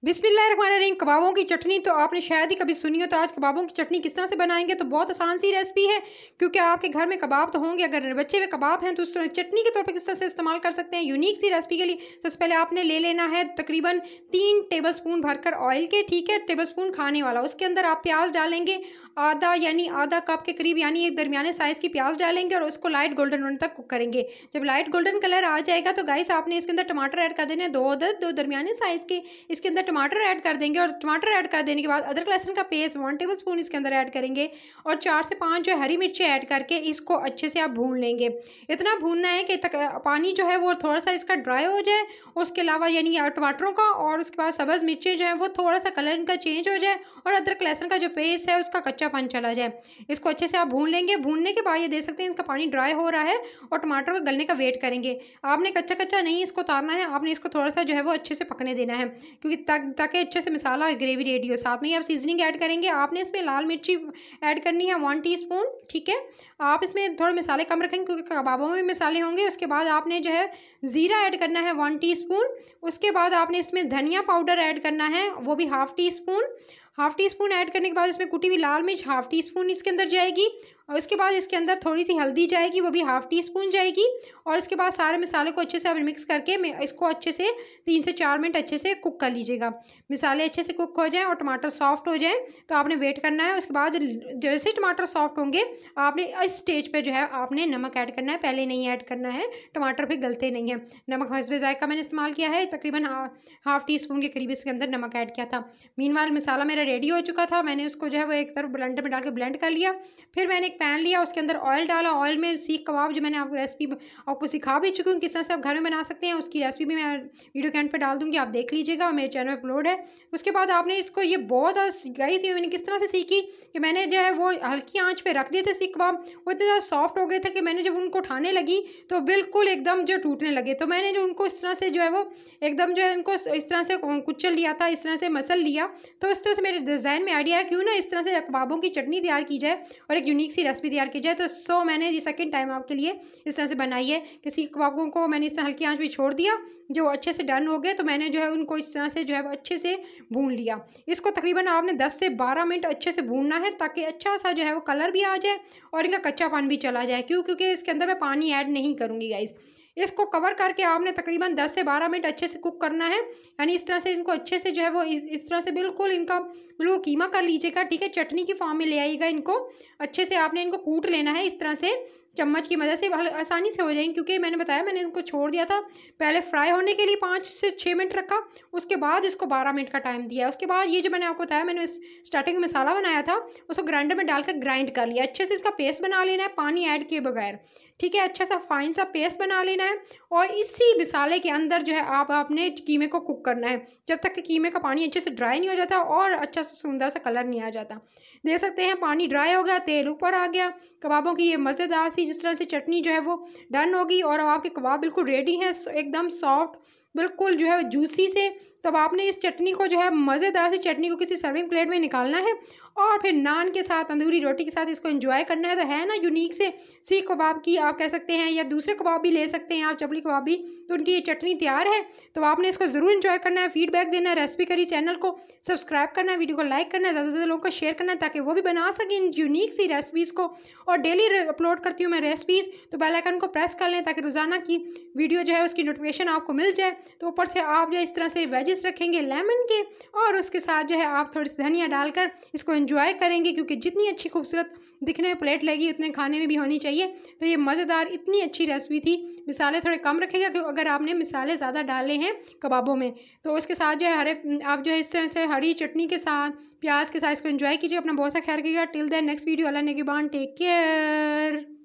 बिस्मिल्लाहिर्रहमानिर्रहीम। कबाबों की चटनी तो आपने शायद ही कभी सुनी हो, तो आज कबाबों की चटनी किस तरह से बनाएंगे। तो बहुत आसान सी रेसिपी है, क्योंकि आपके घर में कबाब तो होंगे। अगर बचे हुए कबाब हैं तो उस चटनी के तौर पर किस तरह से इस्तेमाल कर सकते हैं यूनिक सी रेसिपी के लिए। सबसे पहले आपने ले लेना है तकरीबन 3 टेबलस्पून भरकर ऑयल के, ठीक है, टेबलस्पून खाने वाला। उसके अंदर आप प्याज डालेंगे आधा, यानी आधा कप के करीब, यानी एक दरमियाने साइज़ की प्याज डालेंगे और उसको लाइट गोल्डन होने तक कुक करेंगे। जब लाइट गोल्डन कलर आ जाएगा तो गाइस आपने इसके अंदर टमाटर ऐड कर देने हैं, 2 अदद, 2 दरमियाने साइज़ के। इसके अंदर टमाटर ऐड कर देंगे और टमाटर ऐड कर देने के बाद अदरक लहसुन का पेस्ट 1 टेबलस्पून इसके अंदर ऐड करेंगे और 4 से 5 जो हरी मिर्चें ऐड करके इसको अच्छे से आप भून लेंगे। इतना भूनना है कि पानी जो है वो थोड़ा सा इसका ड्राई हो जाए। उसके अलावा यानी टमाटरों का और उसके बाद सब्ज़ मिर्चें जो है वो थोड़ा सा कलर इनका चेंज हो जाए और अदरक लहसुन का जो पेस्ट है उसका कच्चापन चला जाए। इसको अच्छे से आप भून लेंगे। भूनने के बाद ये देख सकते हैं इनका पानी ड्राई हो रहा है और टमाटर को गलने का वेट करेंगे। आपने कच्चा कच्चा नहीं इसको उतारना है, आपने इसको थोड़ा सा जो है वो अच्छे से पकने देना है, क्योंकि ताकि अच्छे से मसाला ग्रेवी रेडी हो। साथ में ही आप सीजनिंग ऐड करेंगे। आपने इसमें लाल मिर्ची ऐड करनी है 1 टीस्पून, ठीक है। आप इसमें थोड़े मसाले कम रखेंगे क्योंकि कबाबों में मसाले होंगे। उसके बाद आपने जो है ज़ीरा ऐड करना है 1 टीस्पून। उसके बाद आपने इसमें धनिया पाउडर ऐड करना है, वो भी हाफ़ टी स्पून ऐड करने के बाद इसमें कुटी हुई लाल मिर्च हाफ़ टी स्पून इसके अंदर जाएगी और इसके बाद इसके अंदर थोड़ी सी हल्दी जाएगी, वो भी हाफ़ टी स्पून जाएगी। और इसके बाद सारे मसाले को अच्छे से आप मिक्स करके इसको अच्छे से 3 से 4 मिनट अच्छे से कुक कर लीजिएगा। मसाले अच्छे से कुक हो जाएं और टमाटर सॉफ्ट हो जाएं तो आपने वेट करना है। उसके बाद जैसे टमाटर सॉफ्ट होंगे आपने इस स्टेज पे जो है आपने नमक ऐड करना है, पहले नहीं ऐड करना है, टमाटर फिर गलते नहीं हैं। नमक हस्बे ज़ायक़ा मैंने इस्तेमाल किया है, तकरीबन हाफ़ टी स्पून के करीब इसके अंदर नमक ऐड किया था। मीनवाइल मसाला मेरा रेडी हो चुका था, मैंने उसको जो है वो एक तरफ ब्लेंडर में डाल के ब्लेंड कर लिया। फिर मैंने एक पैन लिया, उसके अंदर ऑयल डाला। ऑयल में सीख कबाब जो मैंने आपको रेसिपी आपको सिखा भी चुकी हूँ किस तरह से आप घर में बना सकते हैं, उसकी रेसिपी भी मैं वीडियो के एंड पे डाल दूँगी, आप देख लीजिएगा, मेरे चैनल पर अपलोड है। उसके बाद आपने इसको ये बहुत ज़्यादा गाइस ये मैंने किस तरह से सीखी कि मैंने जो है वो हल्की आँच पर रख दिए थे सीख कबाब। वो इतने ज़्यादा सॉफ्ट हो गए थे कि मैंने जब उनको उठाने लगी तो बिल्कुल एकदम जो टूटने लगे। तो मैंने जो उनको इस तरह से जो है वो एकदम जो है उनको इस तरह से कुचल लिया था, इस तरह से मसल लिया। तो इस तरह से मेरे डिज़ाइन में आइडिया है क्यों ना इस तरह से कबाबों की चटनी तैयार की जाए और एक यूनिक सी रेसिपी तैयार की जाए। तो मैंने ये सेकंड टाइम आपके लिए इस तरह से बनाई है कि सीख कबाबों को मैंने इस तरह हल्की आंच पे छोड़ दिया, जो अच्छे से डन हो गए तो मैंने जो है उनको इस तरह से जो है अच्छे से भून लिया। इसको तकरीबन आपने 10 से 12 मिनट अच्छे से भूनना है ताकि अच्छा सा जो है वो कलर भी आ जाए और इनका कच्चापन भी चला जाए। क्योंकि इसके अंदर मैं पानी ऐड नहीं करूँगी गाइस। इसको कवर करके आपने तकरीबन 10 से 12 मिनट अच्छे से कुक करना है, यानी इस तरह से इनको अच्छे से जो है वो इस तरह से बिल्कुल इनका बिल्कुल कीमा कर लीजिएगा, ठीक है। चटनी की फॉर्म में ले आइएगा इनको। अच्छे से आपने इनको कूट लेना है इस तरह से, चम्मच की मदद से आसानी से हो जाएंगे। क्योंकि मैंने बताया मैंने इनको छोड़ दिया था पहले फ्राई होने के लिए 5 से 6 मिनट रखा, उसके बाद इसको 12 मिनट का टाइम दिया। उसके बाद ये जो मैंने आपको बताया मैंने स्टार्टिंग में मसाला बनाया था उसको ग्राइंडर में डालकर ग्राइंड कर लिया। अच्छे से इसका पेस्ट बना लेना है पानी ऐड किए बगैर, ठीक है। अच्छा सा फाइन सा पेस्ट बना लेना है और इसी मसाले के अंदर जो है आपने कीमे को कुक करना है जब तक कि कीमे का पानी अच्छे से ड्राई नहीं हो जाता और अच्छा सा सुंदर सा कलर नहीं आ जाता। देख सकते हैं पानी ड्राई हो गया, तेल ऊपर आ गया। कबाबों की ये मज़ेदार सी जिस तरह से चटनी जो है वो डन होगी और आपके कबाब बिल्कुल रेडी हैं, एकदम सॉफ्ट, बिल्कुल जो है जूसी से। तब आपने इस चटनी को जो है मज़ेदार सी चटनी को किसी सर्विंग प्लेट में निकालना है और फिर नान के साथ, तंदूरी रोटी के साथ इसको एंजॉय करना है। तो है ना यूनिक से सीख कबाब की आप कह सकते हैं, या दूसरे कबाब भी ले सकते हैं आप, चपली कबाब भी। तो उनकी ये चटनी तैयार है, तो आपने इसको ज़रूर एंजॉय करना है, फीडबैक देना है। रेसिपी करी चैनल को सब्सक्राइब करना है, वीडियो को लाइक करना है, ज़्यादा से ज़्यादा लोगों को शेयर करना है ताकि वो भी बना सकें इन यूनिक सी रेसिपीज़ को। और डेली अपलोड करती हूँ मैं रेसिपीज़, तो बेल आइकन को प्रेस कर लें ताकि रोज़ाना की वीडियो जो है उसकी नोटिफिकेशन आपको मिल जाए। तो ऊपर से आप जो इस तरह से वेजेस रखेंगे लेमन के और उसके साथ जो है आप थोड़ी सी धनिया डालकर इसको एंजॉय करेंगे, क्योंकि जितनी अच्छी खूबसूरत दिखने में प्लेट लगी उतने खाने में भी होनी चाहिए। तो ये मज़ेदार इतनी अच्छी रेसिपी थी। मसाले थोड़े कम रखेगा क्योंकि अगर आपने मसाले ज़्यादा डाले हैं कबाबों में तो उसके साथ जो है आप जो है इस तरह से हरी चटनी के साथ प्याज के साथ इसको एंजॉय कीजिए। अपना बहुत सा ख्याल रखिएगा। टिल देन नेक्स्ट वीडियो, अल्लाह ने के बाद, टेक केयर।